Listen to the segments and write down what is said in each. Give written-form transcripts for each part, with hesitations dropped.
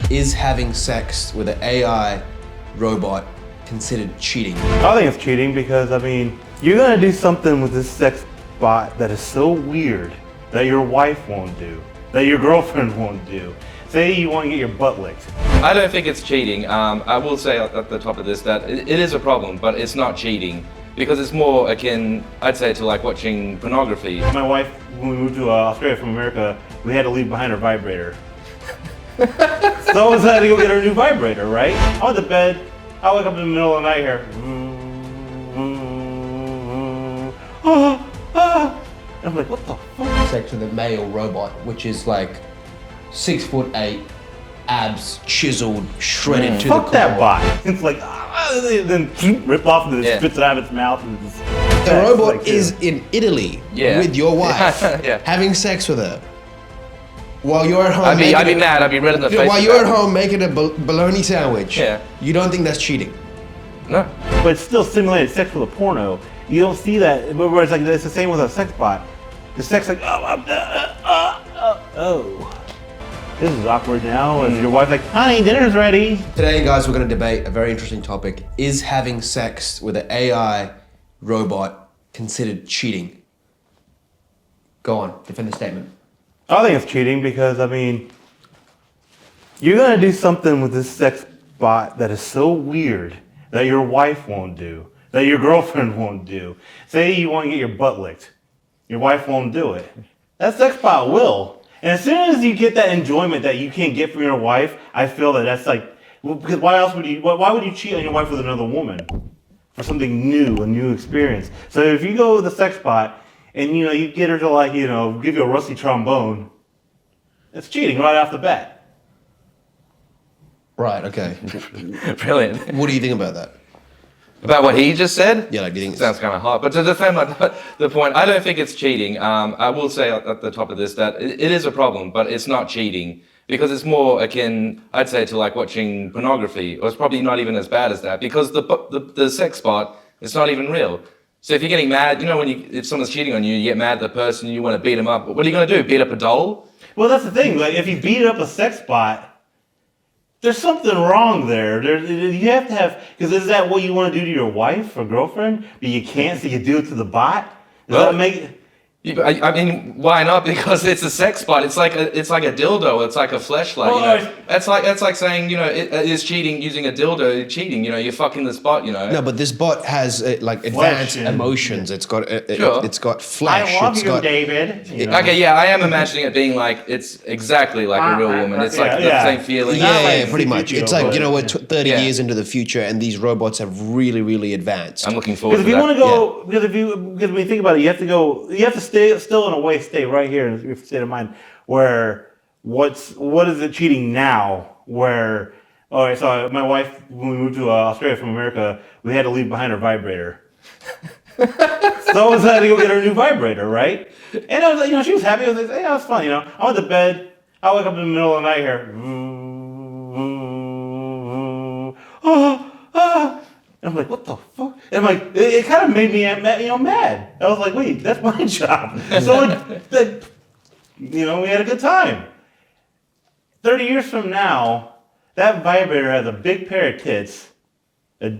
Is having sex with an AI robot considered cheating? I think it's cheating because, you're gonna do something with this sex bot that is so weird that your wife won't do, that your girlfriend won't do. Say you want to get your butt licked. I don't think it's cheating. I will say at the top of this that it is a problem, but it's not cheating because it's more akin, I'd say, to like watching pornography. My wife, when we moved to Australia from America, we had to leave behind her vibrator. So I had to go get her a new vibrator, right? I went to bed, I wake up in the middle of the night here. And I'm like, what the fuck? Sex with a male robot, which is like 6'8", abs chiseled, shredded to the core. Fuck that bot. It's like, then rip off and then spits it out of its mouth. And just, the robot like, is in Italy with your wife, having sex with her. While you're at home, I'd be mad. I'd be red in the face. While you're at home making a bologna sandwich, you don't think that's cheating? No. But it's still simulated sex with a porno. You don't see that. But it's like it's the same with a sex bot. The sex like this is awkward now. And your wife's like, honey, dinner's ready. Today, guys, we're going to debate a very interesting topic: is having sex with an AI robot considered cheating? Go on, defend the statement. I think it's cheating because, you're gonna do something with this sex bot that is so weird that your wife won't do, that your girlfriend won't do. Say you want to get your butt licked. Your wife won't do it. That sex bot will. And as soon as you get that enjoyment that you can't get from your wife, I feel that that's like, because why would you cheat on your wife with another woman? For something new, a new experience. So if you go with the sex bot, and you get her to like, give you a rusty trombone, it's cheating right off the bat. Right, okay. Brilliant. What do you think about that? About what he just said? Yeah, like, do you think sounds kind of hot. But to defend the point, I don't think it's cheating. I will say at the top of this that it is a problem, but it's not cheating because it's more akin, I'd say, to like watching pornography, or it's probably not even as bad as that because the sex bot, it's not even real. So if you're getting mad, if someone's cheating on you, you get mad at the person, you want to beat them up. What are you going to do? Beat up a doll? Well, that's the thing. Like, if you beat up a sex bot, there's something wrong there. You have to have, because is that what you want to do to your wife or girlfriend? But you can't, so you do it to the bot? Does that make... why not? Because it's a sex bot. It's like a dildo. It's like a fleshlight. That's like saying is cheating using a dildo cheating. You're fucking this bot. No, but this bot has advanced emotions. It's got it's got flesh. I love you, David. Okay, I am imagining it being like it's exactly like a real woman. It's like the same feeling. Yeah, pretty much. It's like we're 30 years into the future, and these robots have really, really advanced. I'm looking forward to that. Because if you want to go, because when you think about it, you have to still in a way stay right here in your state of mind where what is it cheating now where so my wife, when we moved to Australia from America, we had to leave behind her vibrator. So I had to go get her a new vibrator, right? And I was like, she was happy. I was like, yeah, it's fun, I went to bed, I wake up in the middle of the night here. And I'm like, what the fuck? And I'm like, it kind of made me mad. I was like, wait, that's my job. So, we had a good time. 30 years from now, that vibrator has a big pair of tits. I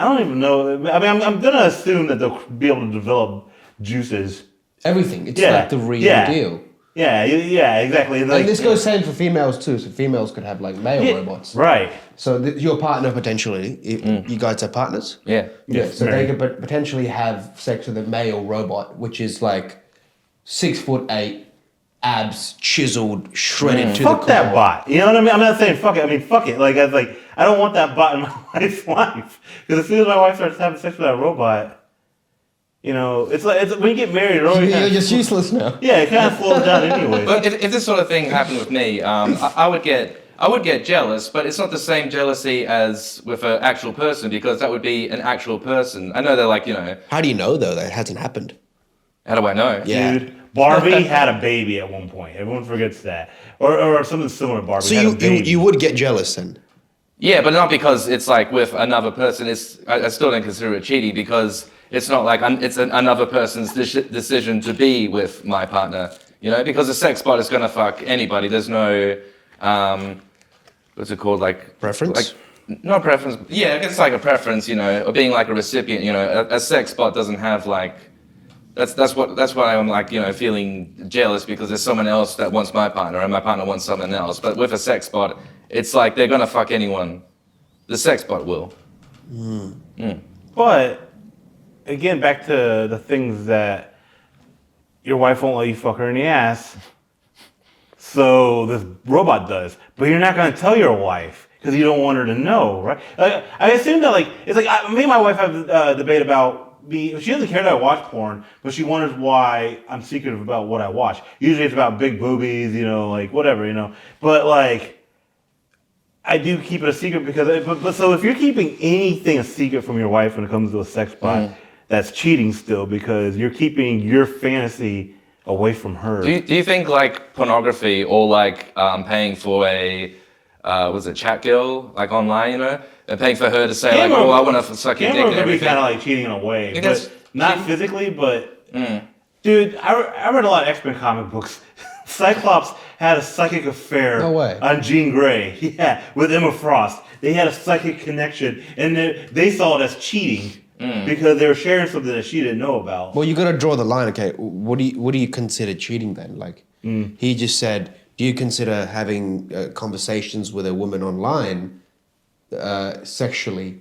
don't even know. I'm going to assume that they'll be able to develop juices. Everything. It's like the real deal. Yeah, exactly. And this goes same for females too. So females could have like male robots. Right. So your partner potentially, you guys have partners? Yeah. So they could potentially have sex with a male robot, which is like 6'8", abs chiseled, shredded to the core. Fuck that bot. You know what I mean? I'm not saying fuck it. Fuck it. I don't want that bot in my wife's life. Because as soon as my wife starts having sex with that robot, it's when you get married, you're just useless now. Yeah, it kind of slows down anyway. But if this sort of thing happened with me, I would get jealous, but it's not the same jealousy as with an actual person because that would be an actual person. I know they're like, How do you know though that it hasn't happened? How do I know? Yeah. Dude, Barbie had a baby at one point. Everyone forgets that, or something similar to Barbie. So you would get jealous then? Yeah, but not because it's like with another person. I still don't consider it cheating because it's not like it's another person's decision to be with my partner. Because a sex bot is gonna fuck anybody. There's no what's it called? Like Preference? Like not preference. Yeah, I guess it's like a preference, you know, or being like a recipient. You know, a sex bot doesn't have like. That's why I'm like, you know, feeling jealous because there's someone else that wants my partner and my partner wants someone else. But with a sex bot, it's like they're gonna fuck anyone. The sex bot will. But again, back to the things that your wife won't let you fuck her in the ass. So this robot does, but you're not gonna tell your wife because you don't want her to know, right? I assume that like it's like me and my wife have a debate about. She doesn't care that I watch porn, but she wonders why I'm secretive about what I watch. Usually it's about big boobies, you know, like whatever, you know. But like, I do keep it a secret because, but so if you're keeping anything a secret from your wife when it comes to a sex bot, that's cheating still because you're keeping your fantasy away from her. Do you think like pornography or like paying for a was it chat girl like online, you know, and paying for her to say like, oh, I want to suck your dick and everything. Kind of like cheating in a way, but not physically. But dude, I read a lot of X-Men comic books. Cyclops had a psychic affair on Jean Grey. Yeah, with Emma Frost. They had a psychic connection, and they saw it as cheating because they were sharing something that she didn't know about. Well, you got to draw the line. Okay, what do you consider cheating then? Like he just said, do you consider having conversations with a woman online sexually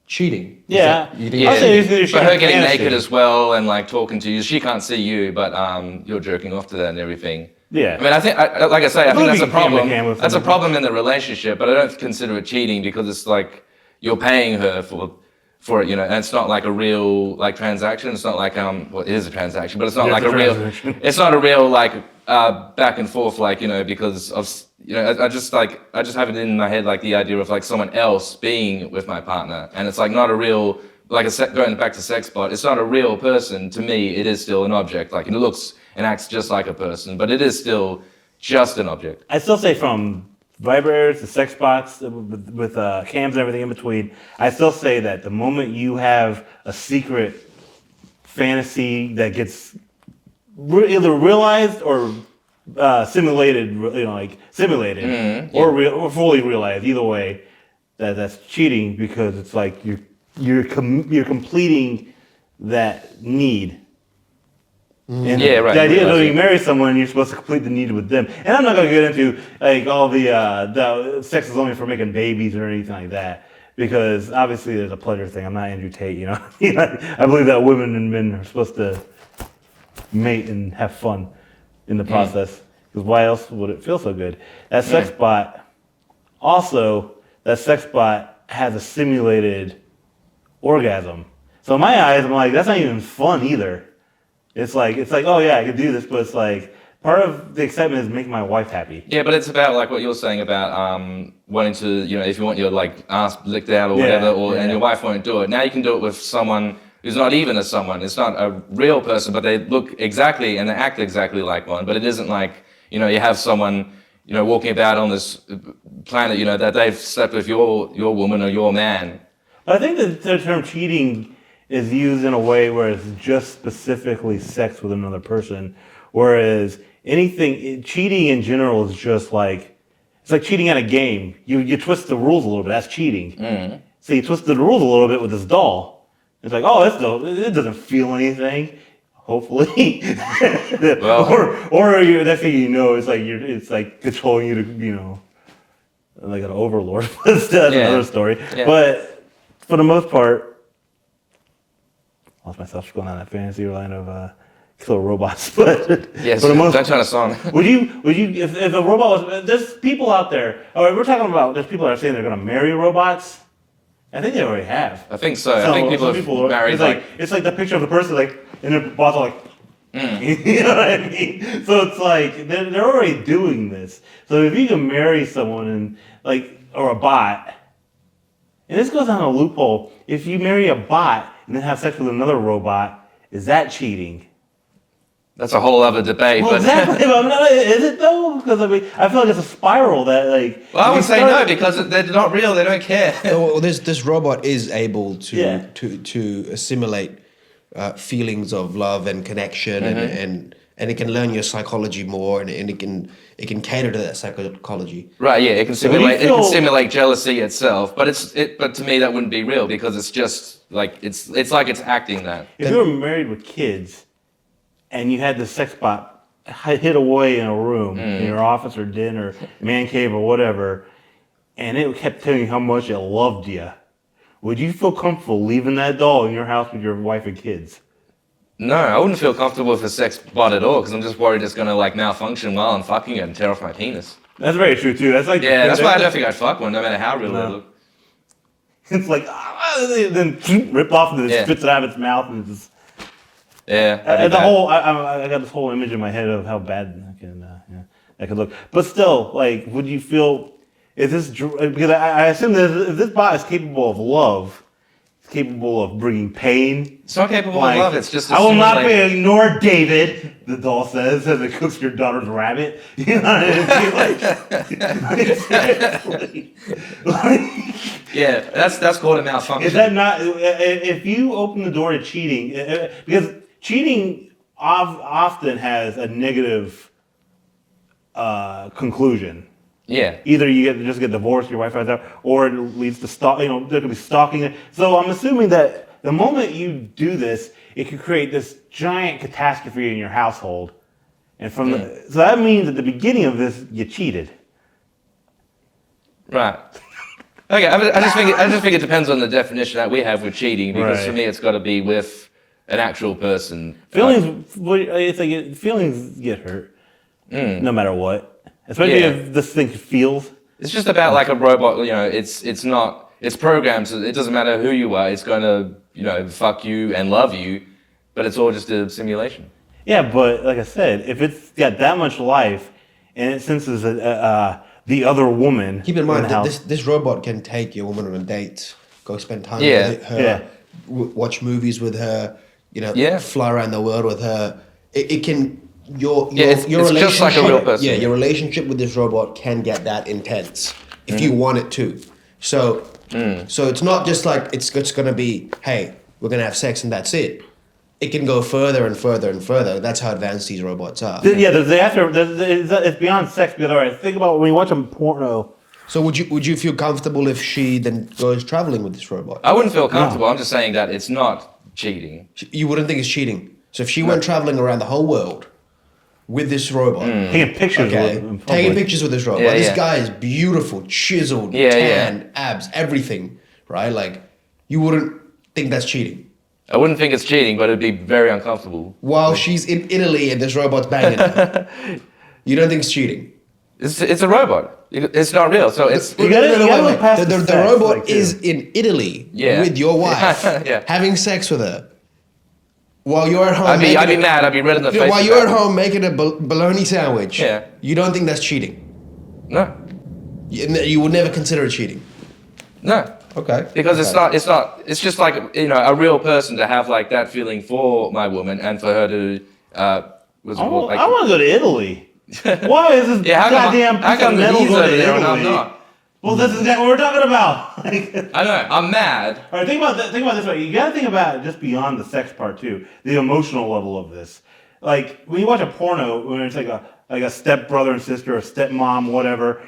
cheating? Yeah. But her getting naked as well and like talking to you, she can't see you, but you're jerking off to that and everything. Yeah. I mean, I think, like I say, I think that's a problem. That's a problem in the relationship, but I don't consider it cheating because it's like you're paying her for it, you know, and it's not like a real like transaction. It's not like well, it is a transaction, but it's not like a real. It's not a real like back and forth, like, you know, because of, you know, I just have it in my head like the idea of like someone else being with my partner, and it's like not a real like going back to sex bot. It's not a real person to me. It is still an object. Like it looks and acts just like a person, but it is still just an object. I still say from vibrators to sex bots with cams and everything in between, I still say that the moment you have a secret fantasy that gets either realized or simulated, you know, like simulated or fully realized, either way, that's cheating because it's like you're completing that need. And yeah, right. The idea is that you marry someone, you're supposed to complete the need with them. And I'm not going to get into like all the sex is only for making babies or anything like that, because obviously there's a pleasure thing. I'm not Andrew Tate, you know. I believe that women and men are supposed to mate and have fun in the process. Because why else would it feel so good? That sex bot, also, that sex bot has a simulated orgasm. So in my eyes, I'm like, that's not even fun either. It's like, oh yeah, I could do this, but it's like, part of the excitement is making my wife happy. Yeah, but it's about like what you're saying about wanting to, you know, if you want your like ass licked out or whatever, and your wife won't do it. Now you can do it with someone who's not even a someone. It's not a real person, but they look exactly and they act exactly like one. But it isn't like, you know, you have someone, you know, walking about on this planet, you know, that they've slept with your woman or your man. I think the term cheating is used in a way where it's just specifically sex with another person, whereas cheating in general is just like, it's like cheating at a game. You twist the rules a little bit, that's cheating. So you twist the rules a little bit with this doll. It's like, oh, it doesn't feel anything, hopefully. Well, or next thing you know, it's like controlling you to, you know, like an overlord. That's another story. Yeah. But for the most part, lost myself going on that fantasy line of killer robots. But yes, that kind of song. Would you if a robot was, there's people out there, we're talking about, there's people that are saying they're going to marry robots. I think they already have. I think so. I think people have married it's like the picture of the person like, and the bots are like, you know what I mean? So it's like, they're already doing this. So if you can marry someone and like, or a bot, and this goes down a loophole, if you marry a bot and then have sex with another robot, is that cheating? That's a whole other debate. Well, but exactly. Is it though? Because I mean, I feel like it's a spiral that like. Well, I would say no, because they're not real. They don't care. Well, this robot is able to assimilate feelings of love and connection and it can learn your psychology more, and it can cater to that psychology. Right, yeah, it can So when you simulate it can feel- simulate jealousy itself, but but to me that wouldn't be real because it's just like it's like it's acting that. If you were married with kids and you had the sex bot hid away in a room, in your office or den or man cave or whatever, and it kept telling you how much it loved you, would you feel comfortable leaving that doll in your house with your wife and kids? No, I wouldn't feel comfortable with a sex bot at all because I'm just worried it's gonna like malfunction while I'm fucking it and tear off my penis. That's very true too. That's like Yeah, that's why I don't think I'd fuck one, no matter how real No. they look. It's like then rip off and it Yeah. spits it out of its mouth and it's just, Yeah, that'd be the bad. whole. I got this whole image in my head of how bad that could look. But still, like, would you feel? Is this because I assume that if this bot is capable of love, it's capable of bringing pain. It's not capable Like, of love. It's just. I will not like, ignore David. The doll says as it cooks your daughter's rabbit. You know what I mean? Seriously. Yeah, that's called a malfunction. Is that not? If you open the door to cheating, because cheating often has a negative conclusion. Yeah. Either you just get divorced, your wife finds out, or it leads to there could be stalking. So I'm assuming that the moment you do this, it could create this giant catastrophe in your household, and so that means at the beginning of this, you cheated. Right. Okay, I just think it depends on the definition that we have with cheating because Right. for me it's got to be with an actual person. Feelings get hurt, no matter what. Especially Yeah. if this thing feels. It's just about like a robot. You know, it's programmed. So it doesn't matter who you are. It's going to fuck you and love you, but it's all just a simulation. Yeah, but like I said, if it's got that much life and it senses the other woman. Keep in mind the that house, this robot can take your woman on a date, go spend time Yeah. with her, Yeah. watch movies with her, Yeah. fly around the world with her. It can your it's just like a real relationship- person. Yeah, your relationship with this robot can get that intense if you want it to. So it's not just like it's gonna be, hey, we're gonna have sex and that's it. It can go further and further and further. That's how advanced these robots are. it's beyond sex. Because all right, think about when you watch a porno. So would you feel comfortable if she then goes traveling with this robot? I wouldn't feel comfortable. I'm just saying that it's not cheating. You wouldn't think it's cheating. So if she went traveling around the whole world with this robot, Taking pictures okay, of it in taking public. pictures with this robot. Yeah, This yeah. guy is beautiful, chiseled, Yeah, tan, abs, everything, right? Like, you wouldn't think that's cheating. I wouldn't think it's cheating, but it'd be very uncomfortable. While she's in Italy and this robot's banging her, you don't think it's cheating. It's a robot. It's not real. So it's You gotta look past The the the sex, robot like, is too. in Italy Yeah. with your wife, Yeah. having sex with her, while you're at home. I'd be making a- mad. I'd be red in the face. While with you're at that. home making a bologna sandwich, Yeah. you don't think that's cheating. No, You would never consider it cheating. no. Okay. Because it's just like, a real person to have like that feeling for my woman and for her to, what's it called? Like, I want to go to Italy. Why is this yeah, goddamn how piece come of metal he's going over to there and I'm Italy? not? Well, this is exactly what we're talking about. Like, I know, I'm mad. all right, think about this way. You got to think about it just beyond the sex part too, the emotional level of this. Like when you watch a porno, when it's like a step brother and sister, or stepmom, whatever.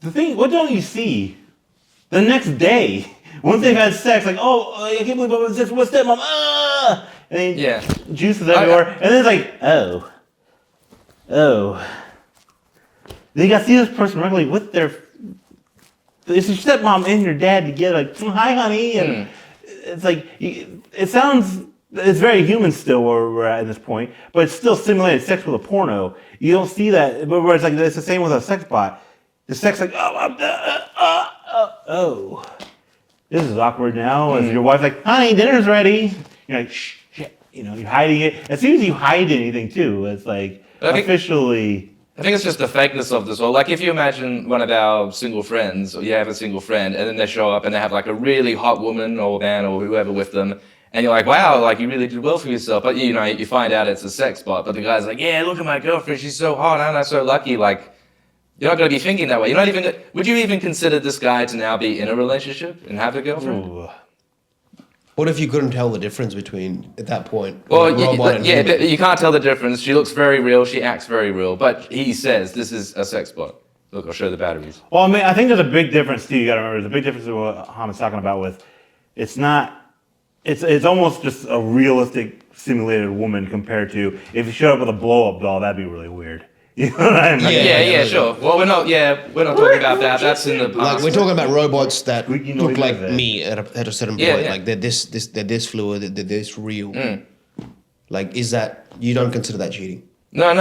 What don't you see the next day? Once they've had sex, like, oh, I can't believe I was this. What's stepmom? Ah! And then Yeah. juices everywhere, and then it's like, oh. Then you got to see this person regularly with their. It's your stepmom and your dad together, like, hi, honey. And it's like, it's very human still where we're at this point, but it's still simulated sex with a porno. You don't see that, but where it's like, it's the same with a sex bot. The sex, like, oh. This is awkward now. As your wife's like, honey, dinner's ready. You're like, shh, shit. You're hiding it. As soon as you hide anything, too, it's like, I think- officially. I think it's just the fakeness of this all. Like if you imagine one of our single friends, or you have a single friend, and then they show up and they have like a really hot woman or man or whoever with them, and you're like, wow, like you really did well for yourself. But you find out it's a sex bot. But the guy's like, yeah, look at my girlfriend, she's so hot, aren't I so lucky? Like, you're not going to be thinking that way. You're not even. Would you even consider this guy to now be in a relationship and have a girlfriend? Ooh. What if you couldn't tell the difference between at that point? Well, robot and human? you can't tell the difference. She looks very real. She acts very real. But he says this is a sex bot. Look, I'll show the batteries. Well, I mean, I think there's a big difference too. You got to remember, there's a big difference in what Hamad's talking about with. It's not. It's almost just a realistic simulated woman compared to if you showed up with a blow up doll, that'd be really weird. You know what I mean? Yeah, sure. Well, we're not talking about that. That's in the past. Like we're talking about robots that Squeaky look noise like is it. me at a certain Yeah, point. yeah. Like they're this fluid, they're this real. Like, is that you don't consider that cheating? No.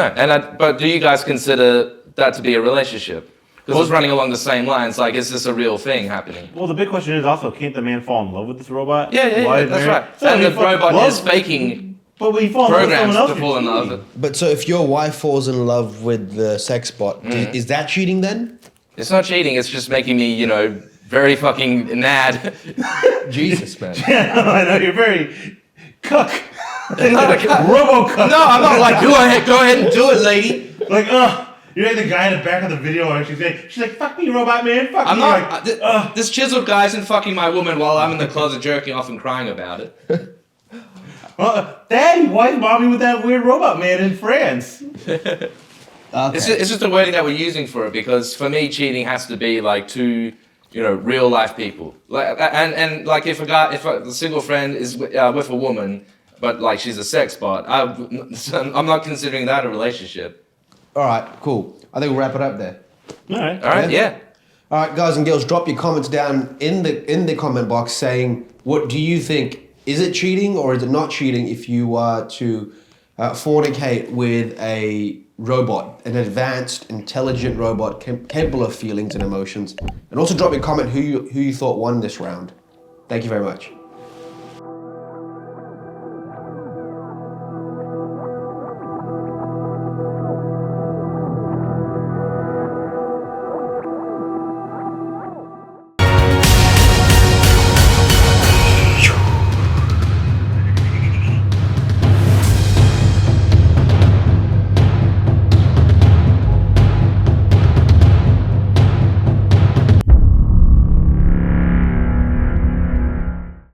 But do you guys consider that to be a relationship? Because it's running along the same lines. Like, is this a real thing happening? Well, the big question is also, can't the man fall in love with this robot? Yeah, that's right. So And he the robot loves- is faking But when you fall in love with programs someone else, to fall in you're love. cheating. But so if your wife falls in love with the sex bot, is that cheating then? It's not cheating. It's just making me, very fucking mad. Jesus, man. I know, you're very cuck. Not a cuck. Robo-cuck. No, I'm not like, go ahead and do it, lady. Like, you're like the guy in the back of the video, and she's like, fuck me, robot man, fuck I'm me. not. Like, This chiseled guy isn't fucking my woman while I'm in the closet jerking off and crying about it. Daddy, why is mommy with that weird robot man in France? Okay. It's just the wording that we're using for it, because for me, cheating has to be like two, real life people. Like, and like if a single friend is with a woman, but like she's a sex bot, I'm not considering that a relationship. All right, cool. I think we'll wrap it up there. All right. All right, yeah. All right, guys and girls, drop your comments down in the comment box saying what do you think. Is it cheating or is it not cheating if you were to fornicate with a robot, an advanced, intelligent robot capable of feelings and emotions? And also drop your comment who you thought won this round. Thank you very much.